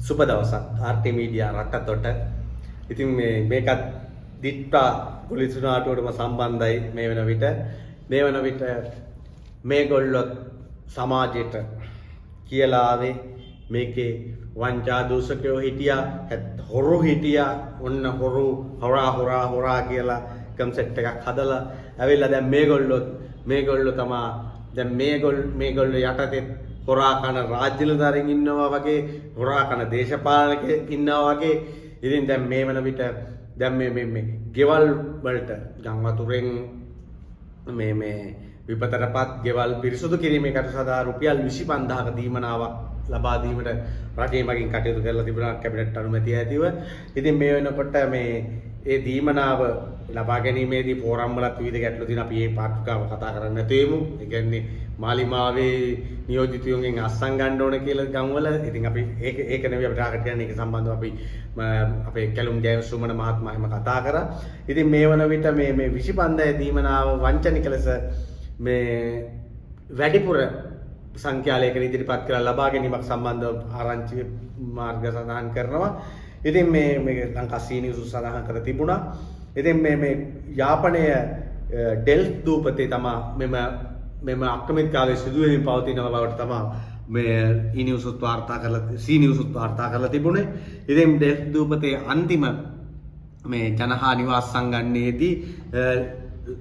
සුබ දවසක් RT media රටතොට. ඉතින් මේකත් දිට්ටා පොලිස් නාටුවටම සම්බන්ධයි මේ වෙන විට මේගොල්ලෝ සමාජයට කියලා ආවේ මේකේ වංචා දූෂකයෝ හිටියා, හොරු හිටියා, ඔන්න හොරා කියලා කන්සෙප්ට් එකක් හදලා ඇවිල්ලා දැන් මේගොල්ලෝ තමා දැන් මේගොල්ලෝ යටතේ හොරා කන රාජ්‍යලධාරීන් ඉන්නවා වගේ, හොරා කන දේශපාලකයෙක් ඉන්නවා වගේ. ඉතින් දැන් මේ වෙන විට දැන් මේ ගෙවල් වලට ගම් වතුරෙන් මේ විපතටපත් ගෙවල් පිරිසුදු කිරීමේකට සදා රුපියල් 25000ක දීමනාවක් ලබා දීමට රටේ මගින් කටයුතු කරලා තිබුණා කැබිනට් අනුමැතිය ඇතිව. ඉතින් මේ වෙනකොට ඒ දීමනාව ලබා ගැනීමේදී ෆෝරම් වලත් විවිධ ගැටලු තියෙනවා. අපි මේ පාර්ශ්විකාව කතා කරන්න නැතේමු. ඒ කියන්නේ මාලිමාවේ නියෝජිතයෝගෙන් අස්සන් ගන්න ඕන කියලා ගම්වල. ඉතින් අපි ඒක නෙවෙයි අපිට ආකට කියන්නේ. ඒක සම්බන්ධව අපි අපේ කැලුම් ජයසුමන මහත්මයා එහෙම කතා කරා. ඉතින් මේ වන විට මේ 25000 දීමනාව වංචනික ලෙස මේ වැඩිපුර සංඛ්‍යාලයක ඉදිරිපත් කරලා ලබා ගැනීමක් සම්බන්ධව ආරංචි මාර්ග සඳහන් කරනවා. ඉතින් මේ ලංකා සීනිවුස් සඳහන් කර තිබුණා. ඉතින් මේ යාපනයේ ඩෙල්ෆ් දූපතේ තමා මෙම අක්‍රමිතතාවයේ සිදුවීම පවතින බවට තමා මේ සීනිවුස් වාර්තා කරලා තිබුණේ. ඉතින් ඩෙල්ෆ් දූපතේ අන්තිම මේ ජනහා නිවාස සංගණනයේදී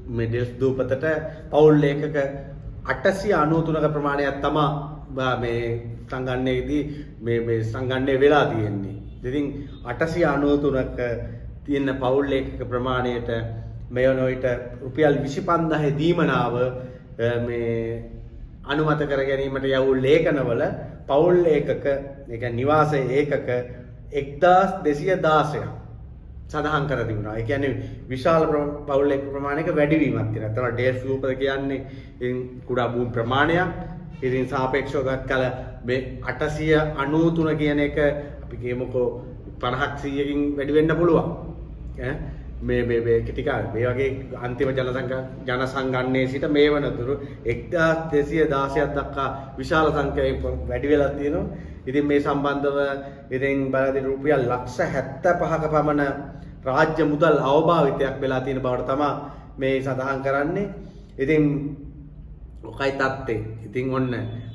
මේ ඩෙල්ෆ් දූපතට පවුල් ලේඛක 893ක ප්‍රමාණයක් තමා මේ සංගණනයේදී මේ සංගණනය වෙලා තියෙන්නේ. ඉතින් 893ක තියෙන පවුල් ලේඛක ප්‍රමාණයට මේ වෙනවිට රුපියල් 25000 දීමනාව මේ අනුමත කර ගැනීමට යවූ ලේඛනවල පවුල් ඒකක ඒ කියන්නේ නිවාස ඒකක 1216ක් සඳහන් කර තිබුණා. ඒ කියන්නේ විශාල පවුල් ඒකක ප්‍රමාණයක වැඩිවීමක් තියෙනවා. තමයි ඩෙල්ෆ් දූපත කියන්නේ කුඩා භූමි ප්‍රමාණයක්. ඉතින් සාපේක්ෂව ගත්තල මේ 893 කියන එක අපි කියමුකෝ 50ක් 100කින් වැඩි වෙන්න පුළුවන්. මේ ටික මේ වගේ අන්තිම ජනසංගණනයේ සිට මේ වනතුරු 1216ක් දක්වා විශාල සංඛ්‍යාවක් වැඩි වෙලා තියෙනවා. ඉතින් මේ සම්බන්ධව ඉතින් බලදී රුපියල් ලක්ෂ 75ක පමණ රාජ්‍ය මුදල් අවභාවිතයක් වෙලා තියෙන බවට තමයි මේ සඳහන් කරන්නේ. ඉතින් ඔකයි තත්ත්වය. ඉතින් ඔන්න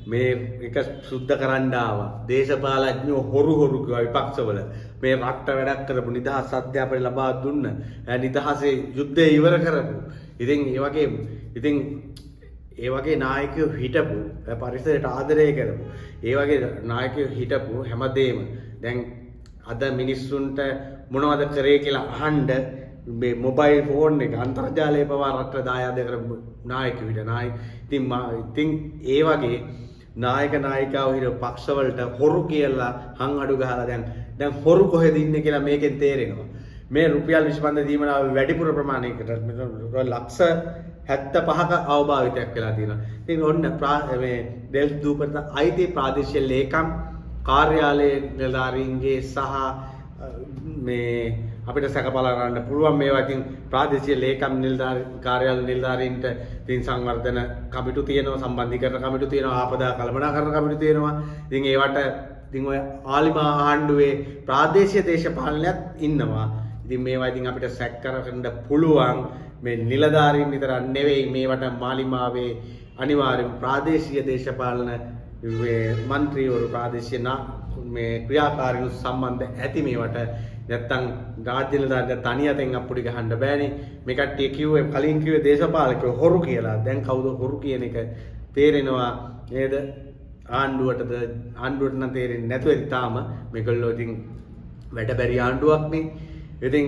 මේ එක සුද්ධ කරන්න ආවා. දේශපාලඥයෝ හොරු කිව්වා විපක්ෂවල. මේ රට්ට වැඩක් කරපු නිදහස් අධ්‍යාපනය ලබා දුන්න. නිදහසේ යුද්ධය ඉවර කරපු. ඉතින් ඒ වගේ නායකයෝ හිටපු පරිසරයට ආදරය කරපු. ඒ වගේ නායකයෝ හිටපු හැමදේම දැන් අද මිනිස්සුන්ට මොනවද කරේ කියලා අහන්න මේ මොබයිල් ෆෝන් එක අන්තර්ජාලය පවා රටට දායාද කරපු නායකයෝ ඉතින් ඒ වගේ නායිකාව හිටපු පක්ෂවලට හොරු කියලා හං අඩු ගහලා දැන් හොරු කොහෙද ඉන්නේ කියලා මේකෙන් තේරෙනවා. මේ රුපියල් 25000 දීමනාව වැඩිපුර ප්‍රමාණයකට ලක්ෂ 75ක අවභාවිතයක් වෙලා තියෙනවා. ඉතින් ඔන්න මේ ඩෙල්ෆ් දූපත අයිති ප්‍රාදේශීය ලේකම් කාර්යාලයේ නිලධාරීන්ගේ සහ මේ අපිට සැකපලා ගන්න පුළුවන් මේවා. ඉතින් ප්‍රාදේශීය ලේකම් කාර්යාල නිලධාරීන්ට ඉතින් සංවර්ධන කමිටු තියෙනවා, සම්බන්ධීකරණ කමිටු තියෙනවා, ආපදා කළමනාකරණ කමිටු තියෙනවා. ඉතින් ඒවට ඉතින් ඔය ආලිමා ආණ්ඩුවේ ප්‍රාදේශීය දේශපාලනයත් ඉන්නවා. ඉතින් මේවා ඉතින් අපිට සැක කරගන්න පුළුවන්. මේ නිලධාරීන් විතරක් නෙවෙයි මේවට මාලිමාවේ අනිවාර්යයෙන් ප්‍රාදේශීය දේශපාලන මන්ත්‍රීවරු ප්‍රාදේශීය මේ ක්‍රියාකාරීන් සම්බන්ධ ඇති මේවට. නැත්තම් රාජ්‍ය නිලධාරීන් තනියෙන් අප්පුඩි ගහන්න බෑනේ. මේ කට්ටිය කිව්වේ කලින් කිව්වේ දේශපාලකයෝ හොරු කියලා. දැන් කවුද හොරු කියන එක තේරෙනවා නේද? ආණ්ඩුවට නම් තේරෙන්නේ නැතුව ඉතින් තාම මේගොල්ලෝ ඉතින් වැඩ බැරි ආණ්ඩුවක්නේ. ඉතින්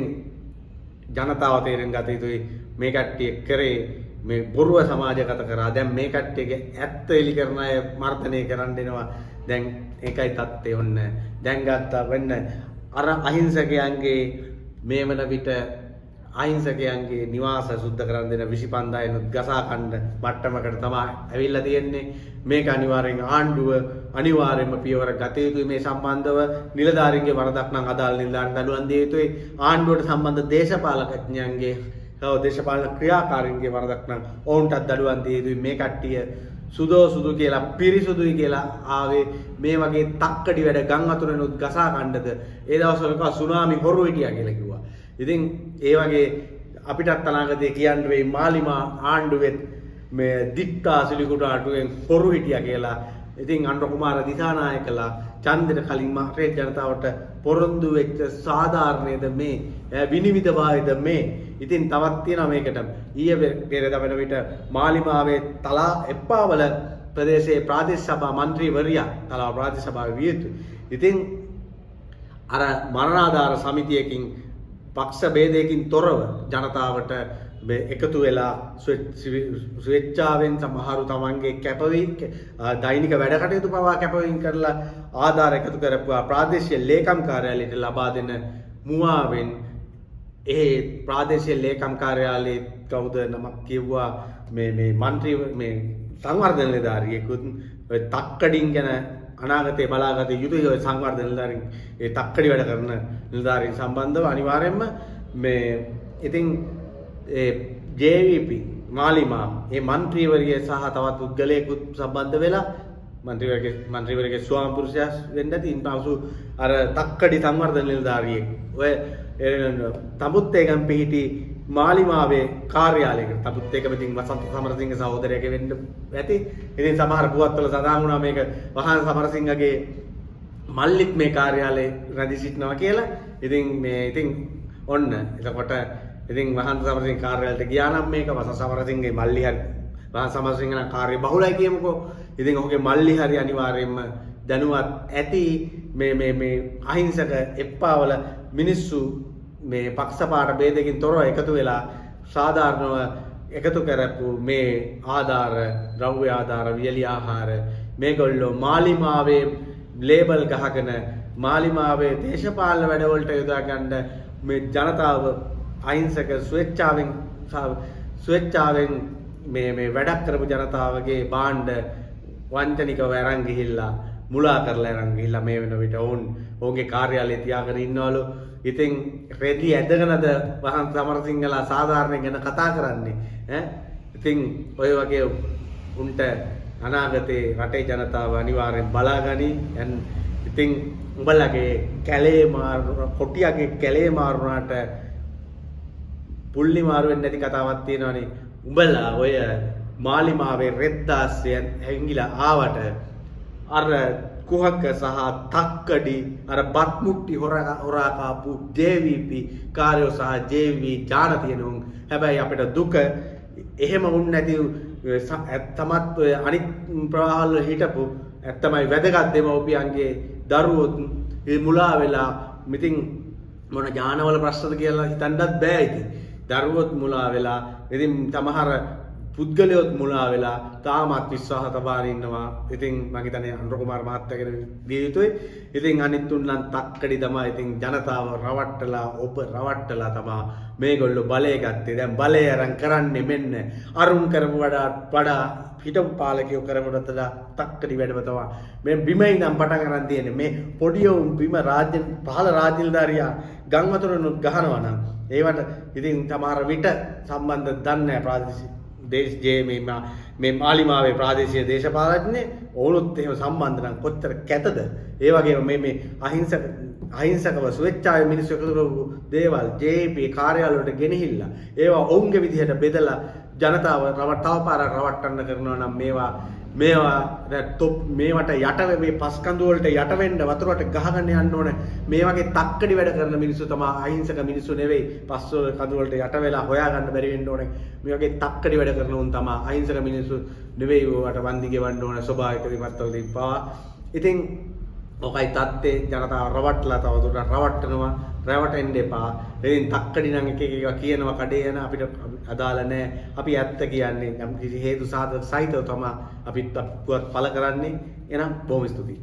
ජනතාව තේරෙන්න ගත යුතුයි මේ කට්ටිය කරේ මේ බොරුව සමාජගත කරා. දැන් මේ කට්ටියගේ ඇත්ත එලි කරන අය මර්ධනය කරන්න එනවා. දැන් ඒකයි තත්ත්වය. ඔන්න දැන් ගත්තා වෙන්න අර අහිංසකයන්ගේ මේ වන විට අහිංසකයන්ගේ නිවාස සුද්ධ කරන් දෙන 25000 ගසා කන්න මට්ටමකට තමයි ඇවිල්ලා තියෙන්නේ. මේක අනිවාර්යෙන් ආණ්ඩුව අනිවාර්යෙන්ම පියවර ගත යුතුයි. මේ සම්බන්ධව නිලධාරීන්ගේ වරදක් නම් අදාළ නිලධාරීන් දඩුවම් දිය යුතුයි. ආණ්ඩුවට සම්බන්ධ දේශපාලකඥයන්ගේ දේශපාලන ක්‍රියාකාරීන්ගේ වරදක් නම් ඔවුන්ටත් දඩුවම් දිය යුතුයි. මේ කට්ටිය සුදු කියලා පිරිසුදුයි කියලා ආවේ මේ වගේ තක්කඩි වැඩ ගම් අතුරෙනුත් ගසා ගන්නද ඒ දවස්වල කව සුනාමි හොරු හිටියා කියලා කිව්වා. ඉතින් ඒ වගේ අපිටත් අනාගතේ කියන්න වෙයි මාලිමා ආණ්ඩුවෙත් මේ දික්කා සිලිකුට ආටුවෙන් හොරු හිටියා කියලා. ඉතින් අනුර කුමාර දිසානායකලා ඡන්දෙට කලින් රටේ ජනතාවට පොරොන්දු වෙච්ච සාධාරණයේද මේ විනිවිදවායද මේ. ඉතින් තවත් තියෙනවා මේකට ඊයේ පෙරේද වෙන විට මාලිමාවේ තලා එප්පාවල ප්‍රදේශයේ ප්‍රාදේශ සභා മന്ത്രിවරියා තලා ප්‍රාදේශ සභාවේ විය යුතුයි. ඉතින් අර මරණාධාර සමිතියකින් පක්ෂ ભેදයකින් තොරව ජනතාවට එකතු වෙලා ස්වේච්ඡාවෙන් සමහරු තමන්ගේ කැපවීම දෛනික වැඩ කටයුතු පවා කැපවීම කරලා ආධාර එකතු කරපුවා ප්‍රාදේශීය ලේකම් කාර්යාලයට ලබා දෙන මුවාවෙන් ඒ ප්‍රාදේශීය ලේකම් කාර්යාලයේ කවුද නමක් කියුවා මේ മന്ത്രി මේ සංවර්ධන නිලධාරියෙකුත් ඔය තක්කඩින් ගැන අනාගතේ බලාගත යුතුයි. ඔය සංවර්ධන නිලධාරීන් ඒ තක්කඩි වැඩ කරන නිලධාරීන් සම්බන්ධව අනිවාර්යයෙන්ම මේ ඉතින් JVP මාලිමා මේ മന്ത്രിවරිය සහ තවත් පුද්ගලයෙකුත් සම්බන්ධ වෙලා മന്ത്രിවරියගේ ස්වාම පුරුෂයා වෙන්න ඇති. ඉන්පසු අර තක්කඩි සංවර්ධන නිලධාරියෙක් ඔය තඹුත්තේගම් පිහිටි මාලිමාවේ කාර්යාලයකට තඹුත්තේගම ඉතින් වසන්ත සමරසිංහ සහෝදරයාගේ වෙන්න ඇති. ඉතින් සමහර පුවත්වල සඳහන් වුණා මේක වහාන සමරසිංහගේ මල්ලිත් මේ කාර්යාලයේ රැඳී සිටිනවා කියලා. ඉතින් ඔන්න එතකොට ඉතින් වහන්ත සමරසිංහ කාර්යාලයට ගියා නම් මේක වසන්ත සමරසිංහගේ මල්ලි හරි වහන්ත සමරසිංහ නම් කාර්ය බහුලයි කියමුකෝ. ඉතින් ඔහුගේ මල්ලි හරි අනිවාර්යයෙන්ම දැනුවත් ඇති මේ අහිංසක එප්පාවල මිනිස්සු මේ පක්ෂපාත ભેදකින් තොරව එකතු වෙලා සාධාරණව එකතු කරපු මේ ආධාර ද්‍රව්‍ය ආධාර වියලි ආහාර මේගොල්ලෝ මාලිමාවේ ලේබල් ගහගෙන මාලිමාවේ දේශපාලන වැඩවලට යොදා ගන්න මේ ජනතාව අහිංසක ස්වේච්ඡාවෙන් මේ වැඩක් කරපු ජනතාවගේ භාණ්ඩ වංචනිකව අරන් ගිහිල්ලා මුලා කරලා අරන් ගිහිල්ලා මේ වෙන විට ඔවුන්ගේ කාර්යාලයේ තියාගෙන ඉන්නවලු. ඉතින් රෙදි ඇදගෙනද වහන්ත සමරසිංහලා සාධාරණයෙන් ගැන කතා කරන්නේ ඈ. ඉතින් ඔය වගේ උන්ට අනාගතේ රටේ ජනතාව අනිවාර්යෙන් බලාගනි. ඉතින් උඹලගේ කැලේ කොටියගේ කැලේ මාරුනාට පුල්ලි මාරු වෙන්නේ නැති කතාවක් තියෙනවනේ. උඹලා ඔය මාලිමාවේ රෙද්දාස්යෙන් හැංගිලා ආවට අර කුහක සහ තක්කඩි අර බත් මුට්ටි හොරා කාපු JVP කාර්යෝ සහ JV ජාන තියෙනුන්. හැබැයි අපිට දුක එහෙම වුණ නැති තමත් ඔය අනිත් ප්‍රවාහවල හිටපු ඇත්තමයි වැදගත් දෙමව්පියන්ගේ දරුවොත් මුලා වෙලා ඉතින් මොන ඥානවල ප්‍රශ්නද කියලා හිතන්නත් බෑ. ඉතින් දරුවොත් මුලා වෙලා ඉතින් සමහර පුද්ගලයොත් මුලා වෙලා තාමත් විශ්වාස තබාගෙන ඉන්නවා. ඉතින් මම හිතන්නේ අනුර කුමාර මහත්තයාගෙන දිය යුතුයි. ඉතින් අනිත් උන් නම් තක්කඩි තමයි. ඉතින් ජනතාව රවට්ටලා තමයි මේගොල්ලෝ බලය ගත්තේ. දැන් බලය අරන් කරන්නේ මෙන්න අරුන් කරපු වඩා හිටපු පාලකයෝ කරමුට වඩා තක්කඩි වැඩම තමයි. මේ බිමයි නම් පටන් ගන්න තියෙන්නේ. මේ පොඩියෝ බිම පහළ රාජ්‍ය නිලධාරියා ගම් වතුරනුත් ගහනවා නම් ඒවට ඉතින් සමහර විට සම්බන්ධ දන්නේ නැහැ මේ මාලිමාවේ ප්‍රාදේශීය දේශපාලඥේ ඕනොත් එහෙම සම්බන්ධ නම් කොච්චර කැතද. ඒ වගේම මේ අහිංසකව ස්වේච්ඡාවේ මිනිස්සු එකතු කරපු දේවල් JP කාර්යාලවලට ගෙනහිල්ලා ඒවා ඔවුන්ගේ විදිහට බෙදලා ජනතාව තව පාරක් රවට්ටන්න කරනවා නම් මේවට යට මේ පස්කඳු වලට යට වෙන්න වතුරට ගහගන්න යන්න ඕනේ. මේ වගේ තක්කඩි වැඩ කරන මිනිස්සු තමයි අහිංසක මිනිස්සු නෙවෙයි. පස් කඳු වලට යට වෙලා හොයාගන්න බැරි වෙන්න ඕනේ. මේ වගේ තක්කඩි වැඩ කරන උන් තමයි අහිංසක මිනිස්සු නෙවෙයි. ඔයාට වන්දි ගෙවන්න ඕනේ ස්වභාවික විපත්වලදී පවා. ඉතින් ඔකයි තත්ත්වේ ජනතාව රවට්ටලා තවදුරටත් රවට්ටනවා. රැවටෙන්න එපා. ඉතින් තක්කඩි නම් එක කියනවා කඩේ යන අපිට අදාළ නැහැ. අපි ඇත්ත කියන්නේ යම් කිසි හේතු සාධක සහිතව තමයි අපිත් පුවත් පළ කරන්නේ. එහෙනම් බොහොම ස්තුතියි.